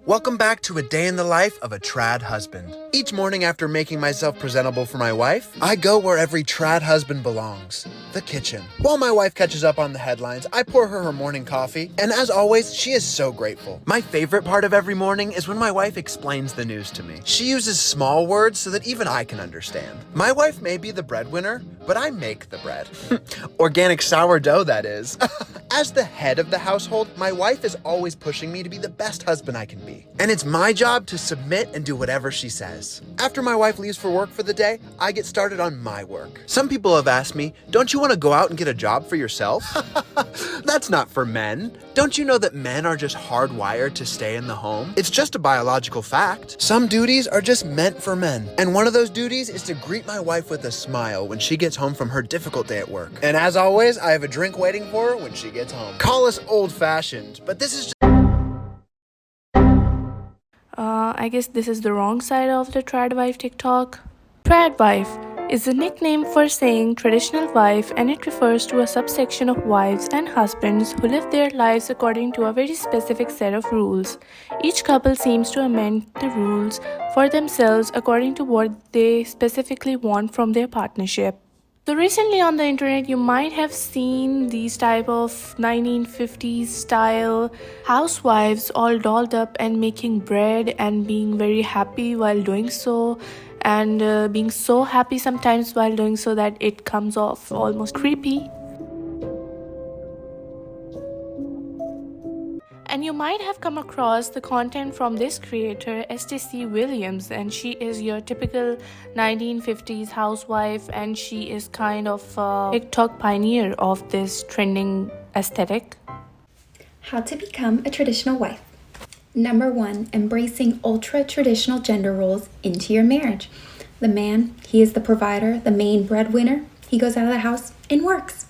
Welcome back to a day in the life of a trad husband. Each morning after making myself presentable for my wife, I go where every trad husband belongs, the kitchen. While my wife catches up on the headlines, I pour her morning coffee, and as always, she is so grateful. My favorite part of every morning is when my wife explains the news to me. She uses small words so that even I can understand. My wife may be the breadwinner, but I make the bread. Organic sourdough, that is. As the head of the household, my wife is always pushing me to be the best husband I can be. And it's my job to submit and do whatever she says. After my wife leaves for work for the day, I get started on my work. Some people have asked me, don't you want to go out and get a job for yourself? That's not for men. Don't you know that men are just hardwired to stay in the home? It's just a biological fact. Some duties are just meant for men. And one of those duties is to greet my wife with a smile when she gets home from her difficult day at work. And as always, I have a drink waiting for her when she gets home. Call us old-fashioned, but this is just... I guess this is the wrong side of the tradwife TikTok. Tradwife is a nickname for saying traditional wife, and it refers to a subsection of wives and husbands who live their lives according to a very specific set of rules. Each couple seems to amend the rules for themselves according to what they specifically want from their partnership. So recently on the internet, you might have seen these type of 1950s style housewives all dolled up and making bread and being very happy while doing so, and being so happy sometimes while doing so that it comes off almost creepy. And you might have come across the content from this creator, STC Williams, and she is your typical 1950s housewife, and she is kind of a TikTok pioneer of this trending aesthetic. How to become a traditional wife. Number 1, embracing ultra-traditional gender roles into your marriage. The man, he is the provider, the main breadwinner. He goes out of the house and works.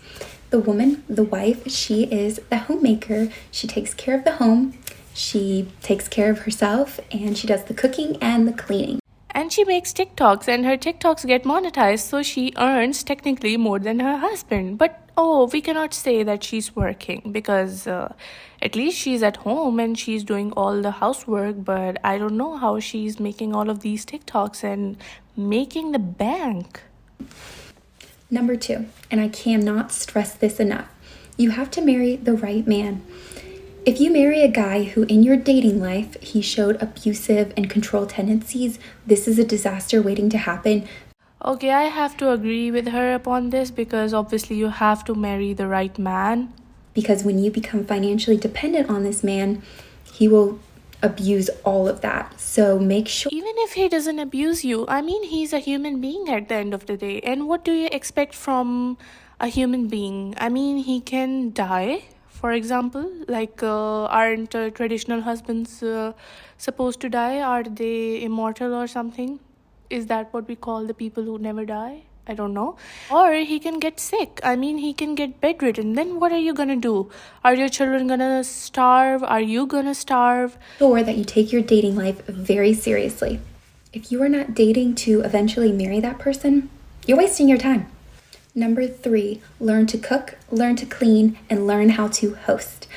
The woman, the wife, she is the homemaker. She takes care of the home, she takes care of herself, and she does the cooking and the cleaning. And she makes TikToks, and her TikToks get monetized, so she earns technically more than her husband. But we cannot say that she's working, because at least she's at home and she's doing all the housework. But I don't know how she's making all of these TikToks and making the bank. Number 2, and I cannot stress this enough, you have to marry the right man. If you marry a guy who in your dating life, he showed abusive and control tendencies, this is a disaster waiting to happen. Okay, I have to agree with her upon this, because obviously you have to marry the right man. Because when you become financially dependent on this man, he will abuse all of that. So make sure... Even if he doesn't abuse you, I mean, he's a human being at the end of the day. And what do you expect from a human being? I mean, he can die, for example. Like, aren't traditional husbands supposed to die? Are they immortal or something? Is that what we call the people who never die? I don't know. Or he can get sick. I mean, he can get bedridden. Then what are you gonna do? Are your children gonna starve? Are you gonna starve? Sure that you take your dating life very seriously. If you are not dating to eventually marry that person, you're wasting your time. Number 3, learn to cook, learn to clean, and learn how to host.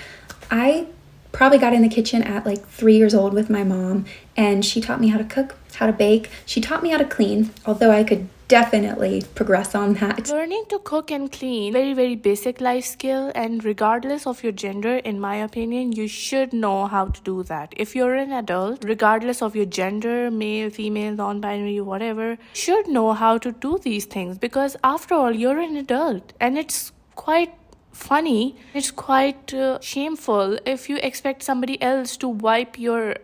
I probably got in the kitchen at like 3 years old with my mom, and she taught me how to cook, how to bake. She taught me how to clean, although I could definitely progress on that. Learning to cook and clean, very, very basic life skill, and regardless of your gender, in my opinion, you should know how to do that. If you're an adult, regardless of your gender, male, female, non-binary, whatever, should know how to do these things, because after all, you're an adult, and it's quite funny, it's quite shameful if you expect somebody else to wipe your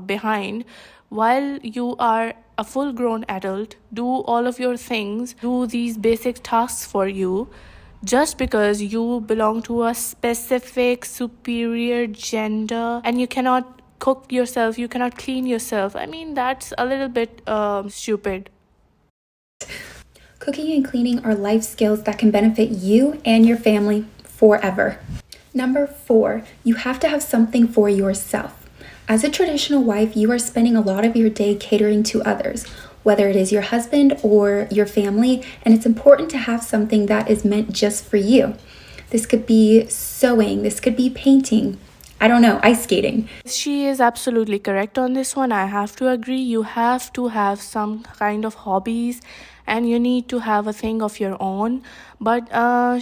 behind while you are a full-grown adult, do all of your things, do these basic tasks for you, just because you belong to a specific superior gender and you cannot cook yourself, you cannot clean yourself. I mean, that's a little bit stupid. Cooking and cleaning are life skills that can benefit you and your family forever. Number 4, you have to have something for yourself. As a traditional wife, you are spending a lot of your day catering to others, whether it is your husband or your family, and it's important to have something that is meant just for you. This could be sewing, this could be painting, I don't know, ice skating. She is absolutely correct on this one. I have to agree. You have to have some kind of hobbies and you need to have a thing of your own. But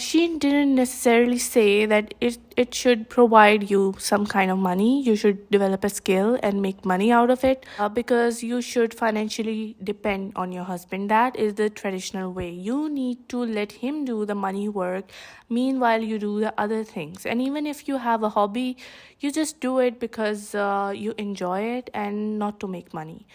she didn't necessarily say that it should provide you some kind of money. You should develop a skill and make money out of it because you should financially depend on your husband. That is the traditional way. You need to let him do the money work. Meanwhile, you do the other things. And even if you have a hobby, you just do it because you enjoy it and not to make money.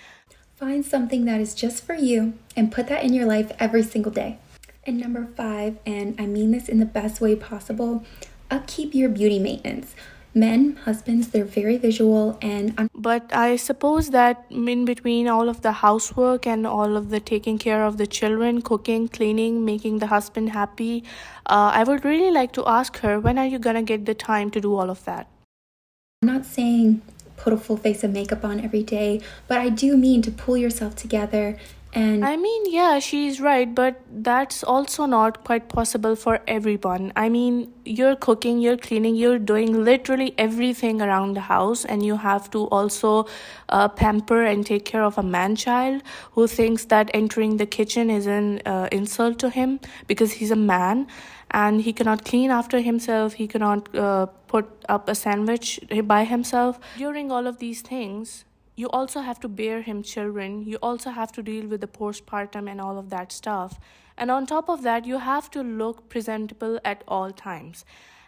Find something that is just for you and put that in your life every single day. And number 5, and I mean this in the best way possible, upkeep your beauty maintenance. Men, husbands, they're very visual and But I suppose that in between all of the housework and all of the taking care of the children, cooking, cleaning, making the husband happy, I would really like to ask her, when are you gonna get the time to do all of that? I'm not saying put a full face of makeup on every day, but I do mean to pull yourself together and I mean, yeah, she's right, but that's also not quite possible for everyone. I mean, you're cooking, you're cleaning, you're doing literally everything around the house, and you have to also pamper and take care of a man-child who thinks that entering the kitchen is an insult to him because he's a man and he cannot clean after himself, he cannot put up a sandwich by himself. During all of these things, you also have to bear him children. You also have to deal with the postpartum and all of that stuff. And on top of that, you have to look presentable at all times.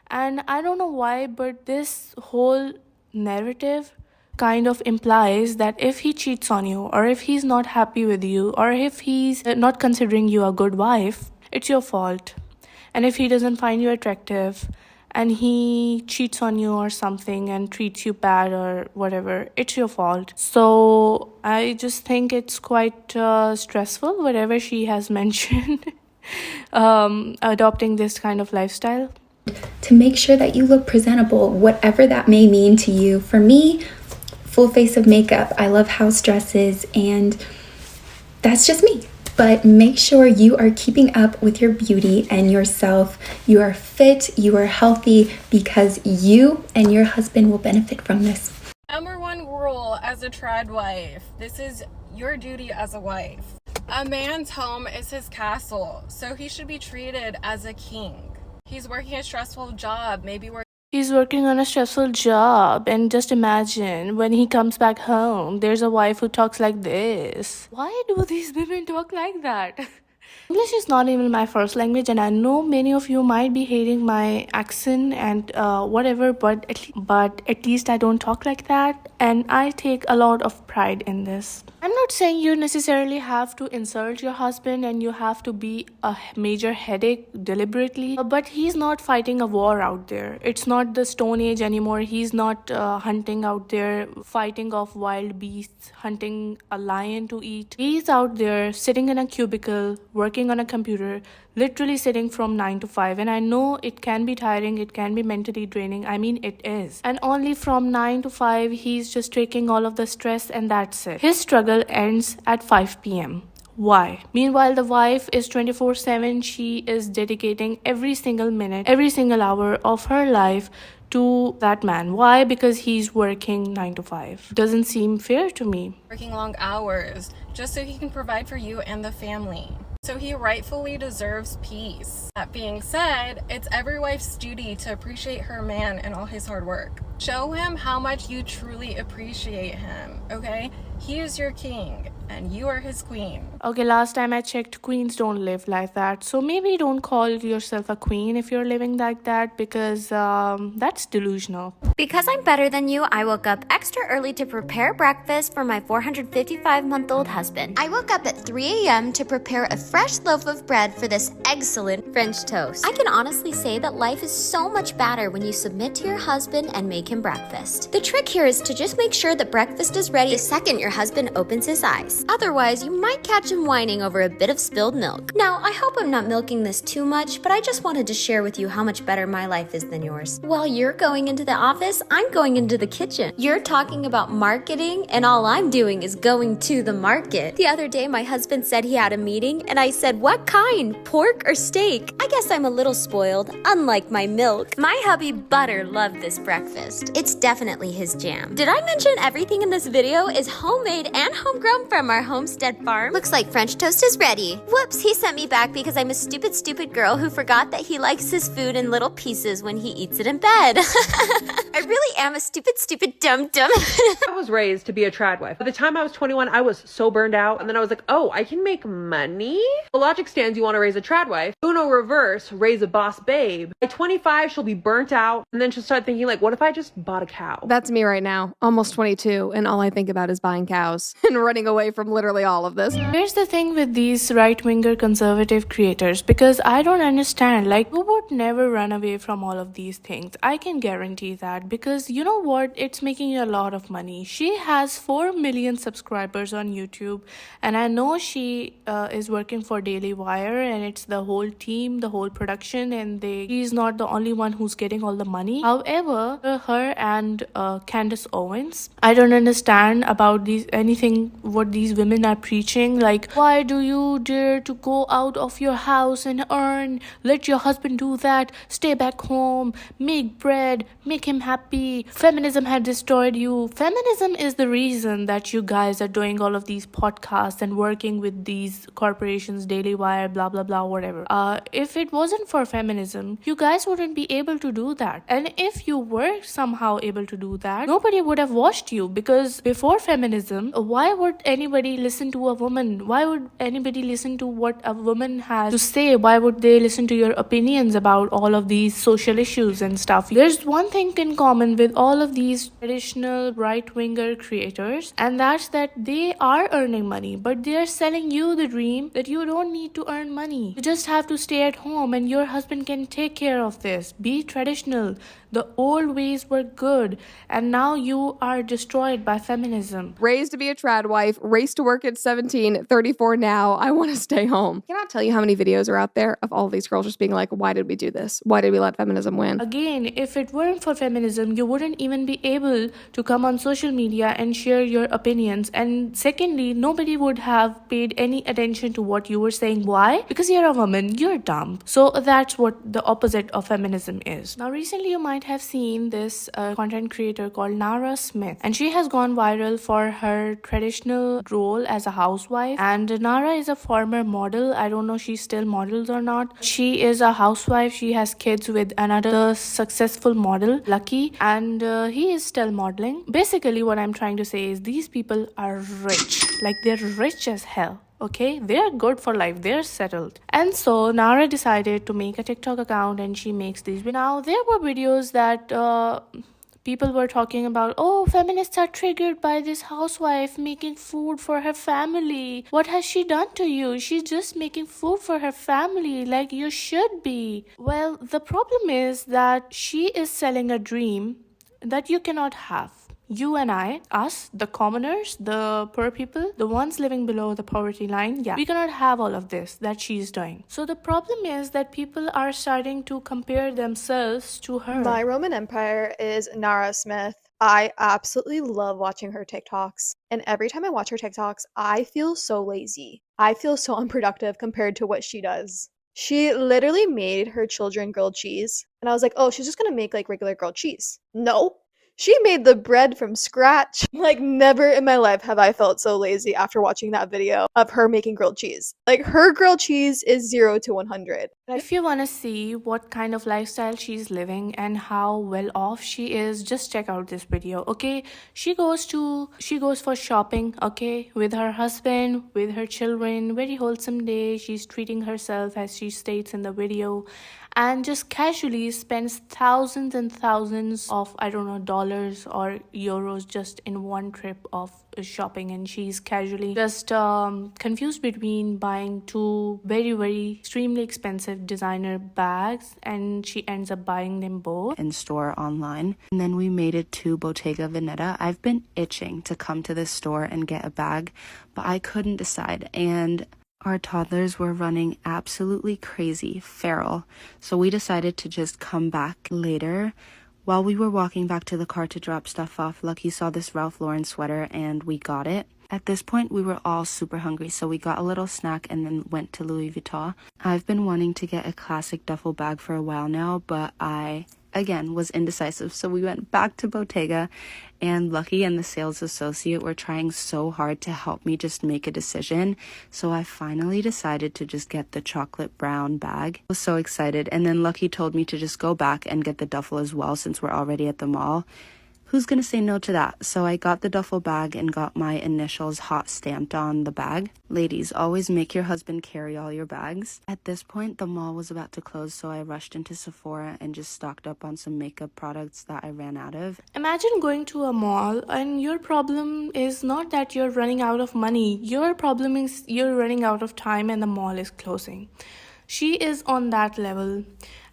And I don't know why, but this whole narrative kind of implies that if he cheats on you, or if he's not happy with you, or if he's not considering you a good wife, it's your fault. And if he doesn't find you attractive, and he cheats on you or something and treats you bad or whatever, it's your fault. So I just think it's quite stressful, whatever she has mentioned, adopting this kind of lifestyle. to make sure that you look presentable, whatever that may mean to you. For me, full face of makeup. I love house dresses, and that's just me. But make sure you are keeping up with your beauty and yourself. You are fit, you are healthy, because you and your husband will benefit from this. Number 1 rule as a trad wife. This is your duty as a wife. A man's home is his castle, so he should be treated as a king. He's working a stressful job, He's working on a stressful job, and just imagine when he comes back home, there's a wife who talks like this. Why do these women talk like that? English is not even my first language, and I know many of you might be hating my accent and whatever, but at least I don't talk like that, and I take a lot of pride in this. I'm not saying you necessarily have to insult your husband and you have to be a major headache deliberately, but he's not fighting a war out there. It's not the Stone Age anymore. He's not hunting out there, fighting off wild beasts, hunting a lion to eat. He's out there sitting in a cubicle, working on a computer, literally sitting from 9 to 5. And I know it can be tiring, it can be mentally draining. I mean, it is. And only from 9 to 5, he's just taking all of the stress, and that's it. His struggle ends at 5 p.m. Why? Meanwhile, the wife is 24/7. She is dedicating every single minute, every single hour of her life to that man. Why? Because he's working 9 to 5. Doesn't seem fair to me. working long hours just so he can provide for you and the family. So he rightfully deserves peace. That being said, it's every wife's duty to appreciate her man and all his hard work. Show him how much you truly appreciate him, okay? He is your king and you are his queen. Okay, last time I checked, queens don't live like that. So maybe don't call yourself a queen if you're living like that, because that's delusional. Because I'm better than you, I woke up extra early to prepare breakfast for my 455-month-old husband. I woke up at 3 a.m. to prepare a fresh loaf of bread for this excellent French toast. I can honestly say that life is so much better when you submit to your husband and make him breakfast. The trick here is to just make sure that breakfast is ready the second your husband opens his eyes. Otherwise, you might catch him whining over a bit of spilled milk. Now, I hope I'm not milking this too much, but I just wanted to share with you how much better my life is than yours. While you're going into the office, I'm going into the kitchen. You're talking about marketing, and all I'm doing is going to the market. The other day, my husband said he had a meeting, and I said, "What kind? Pork or steak?" I guess I'm a little spoiled, unlike my milk. My hubby Butter loved this breakfast. toast. It's definitely his jam. Did I mention everything in this video is homemade and homegrown from our homestead farm? Looks like French toast is ready. Whoops, he sent me back because I'm a stupid girl who forgot that he likes his food in little pieces when he eats it in bed. I really am a stupid dumb. I was raised to be a trad wife. By the time I was 21, I was so burned out. And then I was like, oh, I can make money? The logic stands you want to raise a trad wife. Uno reverse, raise a boss babe. By 25, she'll be burnt out. And then she'll start thinking like, what if I just bought a cow? That's me right now, almost 22, and all I think about is buying cows and running away from literally all of this. Here's the thing with these right-winger conservative creators, because I don't understand, like, you would never run away from all of these things. I can guarantee that, because you know what? It's making you a lot of money. She has 4 million subscribers on YouTube, and I know she is working for Daily Wire, and it's the whole team, the whole production, and she's not the only one who's getting all the money. However, her and Candace Owens, I don't understand about anything what these women are preaching. Like, why do you dare to go out of your house and earn? Let your husband do that. Stay back home. Make bread. Make him happy. Feminism had destroyed you. Feminism is the reason that you guys are doing all of these podcasts and working with these corporations, Daily Wire, blah blah blah, whatever. If it wasn't for feminism, you guys wouldn't be able to do that. And if you were somehow able to do that, nobody would have watched you, because before feminism, why would anybody listen to a woman? Why would anybody listen to what a woman has to say? Why would they listen to your opinions about all of these social issues and stuff? There's one thing in common with all of these traditional right-winger creators, and that's that they are earning money, but they are selling you the dream that you don't need to earn money. You just have to stay at home and your husband can take care of this. Be traditional. The old ways were good, and now you are destroyed by feminism. Raised to be a trad wife, raised to work at 17, 34 now, I want to stay home. I cannot tell you how many videos are out there of all these girls just being like, why did we do this? Why did we let feminism win? Again, if it weren't for feminism, you wouldn't even be able to come on social media and share your opinions. And secondly, nobody would have paid any attention to what you were saying. Why? Because you're a woman, you're dumb. So that's what the opposite of feminism is. Now, recently you might have seen this content creator called Nara Smith, and she has gone viral for her traditional role as a housewife. And Nara is a former model. I don't know if she still models or not. She is a housewife. She has kids with another successful model, Lucky, and he is still modeling. Basically, what I'm trying to say is these people are rich. Like, they're rich as hell. Okay, they're good for life, they're settled. And so Nara decided to make a TikTok account, and she makes these. Now, there were videos that people were talking about, oh, feminists are triggered by this housewife making food for her family. What has she done to you? She's just making food for her family, like you should be. Well, the problem is that she is selling a dream that you cannot have. You and I, us, the commoners, the poor people, the ones living below the poverty line, we cannot have all of this that she's doing. So the problem is that people are starting to compare themselves to her. My Roman Empire is Nara Smith. I absolutely love watching her TikToks. And every time I watch her TikToks, I feel so lazy. I feel so unproductive compared to what she does. She literally made her children grilled cheese. And I was like, oh, she's just gonna make like regular grilled cheese. No. She made the bread from scratch. Like, never in my life have I felt so lazy after watching that video of her making grilled cheese. Like, her grilled cheese is 0 to 100. If you want to see what kind of lifestyle she's living and how well off she is, just check out this video, okay? She goes for shopping, okay, with her husband, with her children. Very wholesome day. She's treating herself, as she states in the video, and just casually spends thousands and thousands of, I don't know, dollars or euros just in one trip of shopping. And she's casually just confused between buying 2 very, very extremely expensive designer bags, and she ends up buying them both in store online. And then we made it to Bottega Veneta. I've been itching to come to this store and get a bag, but I couldn't decide. And our toddlers were running absolutely crazy, feral. So we decided to just come back later. While we were walking back to the car to drop stuff off, Lucky saw this Ralph Lauren sweater and we got it. At this point, we were all super hungry, so we got a little snack and then went to Louis Vuitton. I've been wanting to get a classic duffel bag for a while now, but I again, was indecisive. So we went back to Bottega, and Lucky and the sales associate were trying so hard to help me just make a decision. So I finally decided to just get the chocolate brown bag. I was so excited. And then Lucky told me to just go back and get the duffel as well since we're already at the mall. Who's gonna say no to that? So I got the duffel bag and got my initials hot stamped on the bag. Ladies, always make your husband carry all your bags. At this point, the mall was about to close, so I rushed into Sephora and just stocked up on some makeup products that I ran out of. Imagine going to a mall and your problem is not that you're running out of money. Your problem is you're running out of time and the mall is closing. She is on that level.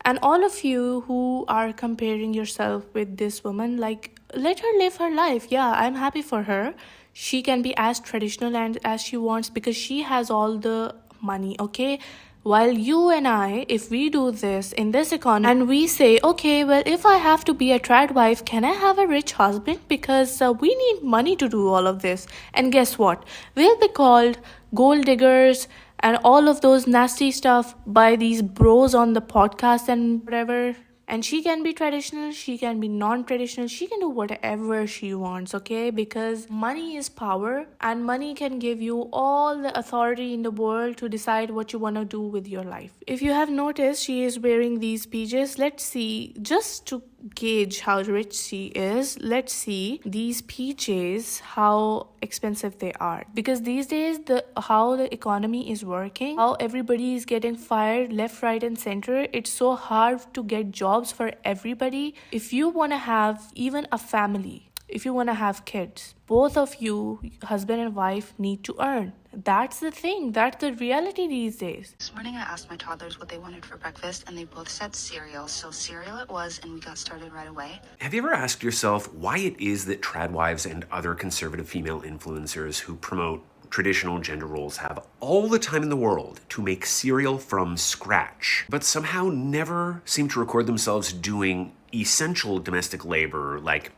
And all of you who are comparing yourself with this woman, like, let her live her life. Yeah, I'm happy for her. She can be as traditional and as she wants because she has all the money, okay? While you and I, if we do this in this economy and we say, okay, well, if I have to be a trad wife, can I have a rich husband? Because we need money to do all of this. And guess what? We'll be called gold diggers and all of those nasty stuff by these bros on the podcast and whatever. And she can be traditional, she can be non-traditional, she can do whatever she wants, okay? Because money is power and money can give you all the authority in the world to decide what you want to do with your life. If you have noticed, she is wearing these PJs. Let's see, just to gauge how rich she is, let's see these PJs, how expensive they are. Because these days, how the economy is working, how everybody is getting fired left, right, and center, it's so hard to get jobs for everybody. If you want to have even a family, if you want to have kids, both of you, husband and wife, need to earn. That's the thing. That's the reality these days. This morning I asked my toddlers what they wanted for breakfast, and they both said cereal. So cereal it was, and we got started right away. Have you ever asked yourself why it is that tradwives and other conservative female influencers who promote traditional gender roles have all the time in the world to make cereal from scratch, but somehow never seem to record themselves doing essential domestic labor like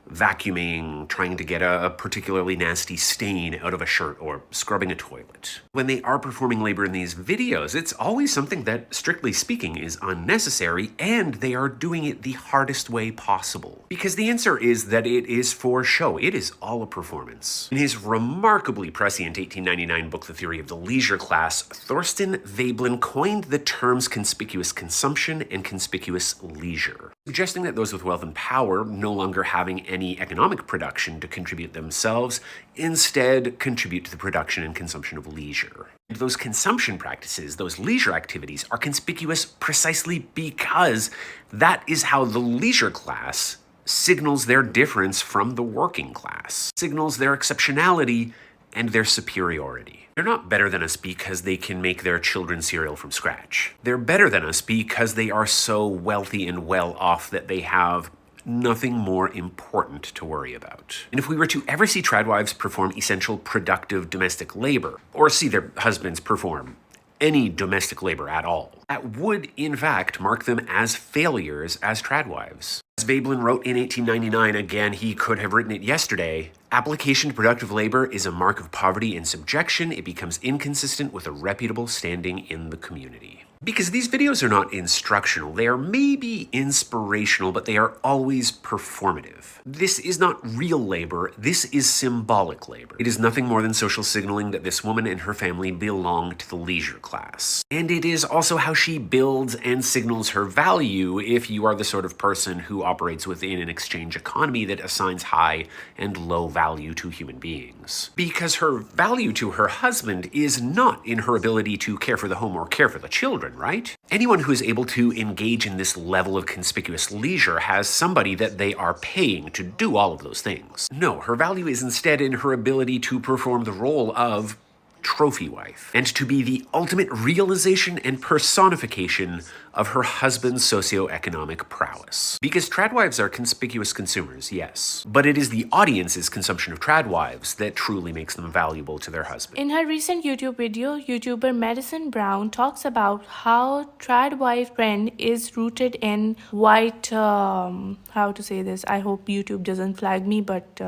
vacuuming, trying to get a particularly nasty stain out of a shirt, or scrubbing a toilet? When they are performing labor in these videos, it's always something that, strictly speaking, is unnecessary, and they are doing it the hardest way possible. Because the answer is that it is for show. It is all a performance. In his remarkably prescient 1899 book, The Theory of the Leisure Class, Thorsten Veblen coined the terms conspicuous consumption and conspicuous leisure, suggesting that those with wealth and power, no longer having any economic production to contribute themselves, instead contribute to the production and consumption of leisure. And those consumption practices, those leisure activities, are conspicuous precisely because that is how the leisure class signals their difference from the working class, signals their exceptionality and their superiority. They're not better than us because they can make their children cereal from scratch. They're better than us because they are so wealthy and well off that they have nothing more important to worry about. And if we were to ever see tradwives perform essential productive domestic labor, or see their husbands perform any domestic labor at all, that would in fact mark them as failures as tradwives. As Veblen wrote in 1899, again, he could have written it yesterday, application to productive labor is a mark of poverty and subjection. It becomes inconsistent with a reputable standing in the community. Because these videos are not instructional, they are maybe inspirational, but they are always performative. This is not real labor, this is symbolic labor. It is nothing more than social signaling that this woman and her family belong to the leisure class. And it is also how she builds and signals her value if you are the sort of person who operates within an exchange economy that assigns high and low value to human beings. Because her value to her husband is not in her ability to care for the home or care for the children, right? Anyone who is able to engage in this level of conspicuous leisure has somebody that they are paying to do all of those things. No, her value is instead in her ability to perform the role of trophy wife, and to be the ultimate realization and personification of her husband's socioeconomic prowess. Because tradwives are conspicuous consumers, yes, but it is the audience's consumption of tradwives that truly makes them valuable to their husband. In her recent YouTube video, YouTuber Madison Brown talks about how tradwife trend is rooted in white, how to say this, I hope YouTube doesn't flag me, but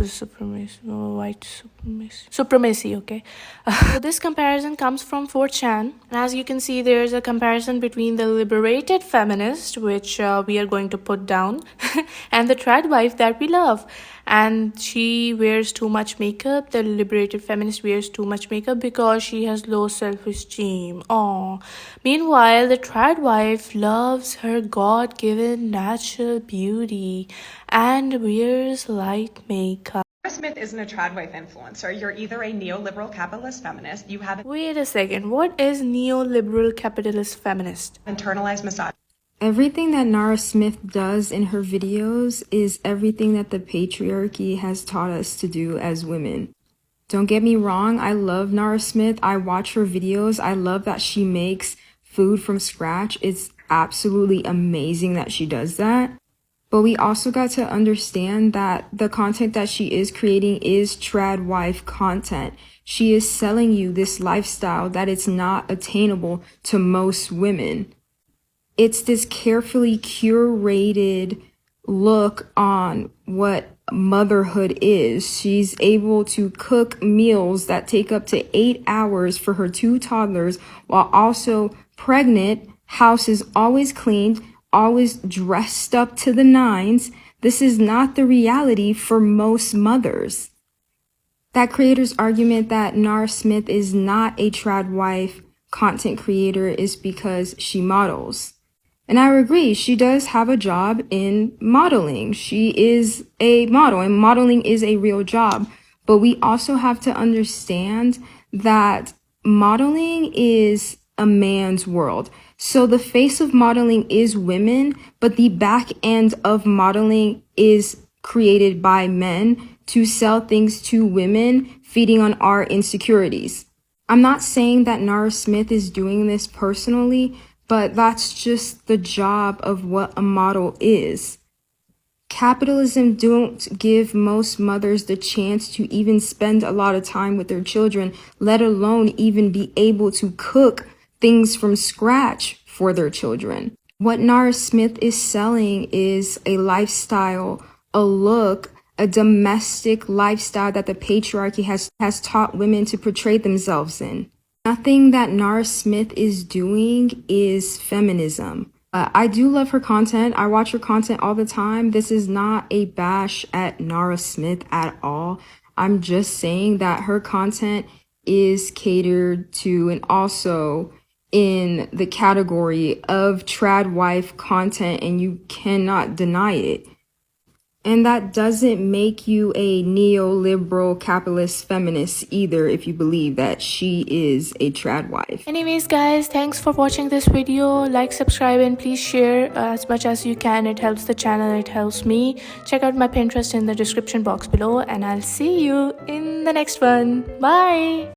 supremacy, white supremacy. supremacy, okay? So this comparison comes from 4chan. And as you can see, there's a comparison between the liberated feminist, which we are going to put down, and the trad wife that we love. And she wears too much makeup. The liberated feminist wears too much makeup because she has low self-esteem. Aww. Meanwhile, the trad wife loves her God-given natural beauty and wears light makeup. Nara Smith isn't a tradwife influencer. You're either a neoliberal capitalist feminist, you have Wait a second, what is neoliberal capitalist feminist? internalized misogyny. Everything that Nara Smith does in her videos is everything that the patriarchy has taught us to do as women. Don't get me wrong, I love Nara Smith. I watch her videos. I love that she makes food from scratch. It's absolutely amazing that she does that. But we also got to understand that the content that she is creating is trad wife content. She is selling you this lifestyle that it's not attainable to most women. It's this carefully curated look on what motherhood is. She's able to cook meals that take up to 8 hours for her 2 toddlers while also pregnant. House is always cleaned, always dressed up to the nines. This is not the reality for most mothers. That creator's argument that Nara Smith is not a trad wife content creator is because she models. And I agree, she does have a job in modeling. She is a model and modeling is a real job. But we also have to understand that modeling is a man's world. So the face of modeling is women, but the back end of modeling is created by men to sell things to women, feeding on our insecurities. I'm not saying that Nara Smith is doing this personally, but that's just the job of what a model is. Capitalism don't give most mothers the chance to even spend a lot of time with their children, let alone even be able to cook things from scratch for their children. What Nara Smith is selling is a lifestyle, a look, a domestic lifestyle that the patriarchy has taught women to portray themselves in. Nothing that Nara Smith is doing is feminism. I do love her content. I watch her content all the time. This is not a bash at Nara Smith at all. I'm just saying that her content is catered to and also in the category of trad wife content, and you cannot deny it. And that doesn't make you a neoliberal capitalist feminist either if you believe that she is a trad wife. Anyways guys, thanks for watching this video. Like, subscribe, and please share as much as you can. It helps the channel, it helps me. Check out my Pinterest in the description box below, and I'll see you in the next one. Bye.